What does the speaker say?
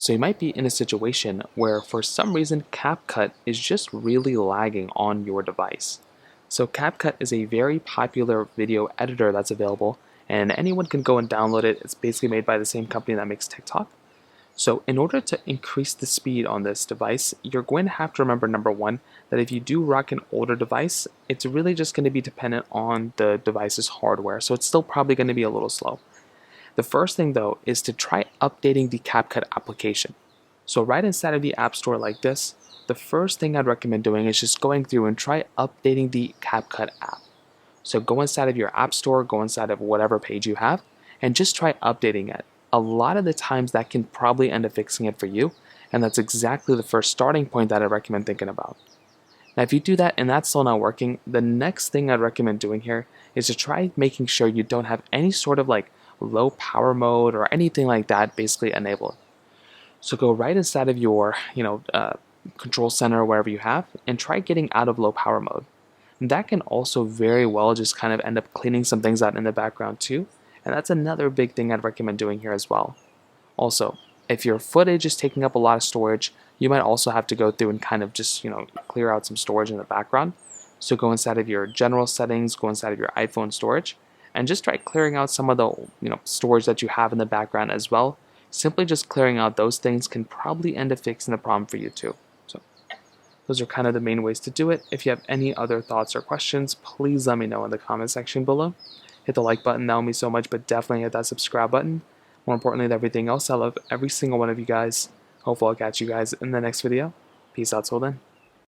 So you might be in a situation where for some reason CapCut is just really lagging on your device. So CapCut is a very popular video editor that's available and anyone can go and download it. It's basically made by the same company that makes TikTok. So in order to increase the speed on this device, you're going to have to remember number one, that if you do rock an older device, it's really just going to be dependent on the device's hardware. So it's still probably going to be a little slow. The first thing though is to try updating the CapCut application. So right inside of the App Store like this, the first thing I'd recommend doing is just going through and try updating the CapCut app. So go inside of your App Store, go inside of whatever page you have, and just try updating it. A lot of the times that can probably end up fixing it for you, and that's exactly the first starting point that I recommend thinking about. Now if you do that and that's still not working, the next thing I'd recommend doing here is to try making sure you don't have any sort of like low power mode or anything like that basically enabled. So go right inside of your control center or wherever you have and try getting out of low power mode. And that can also very well just kind of end up cleaning some things out in the background too. And that's another big thing I'd recommend doing here as well. Also, if your footage is taking up a lot of storage, you might also have to go through and kind of just, clear out some storage in the background. So go inside of your general settings, go inside of your iPhone storage, and just try clearing out some of the, storage that you have in the background as well. Simply just clearing out those things can probably end up fixing the problem for you too. So those are kind of the main ways to do it. If you have any other thoughts or questions, please let me know in the comment section below. Hit the like button, that would mean so much, but definitely hit that subscribe button. More importantly than everything else, I love every single one of you guys. Hopefully I'll catch you guys in the next video. Peace out till then.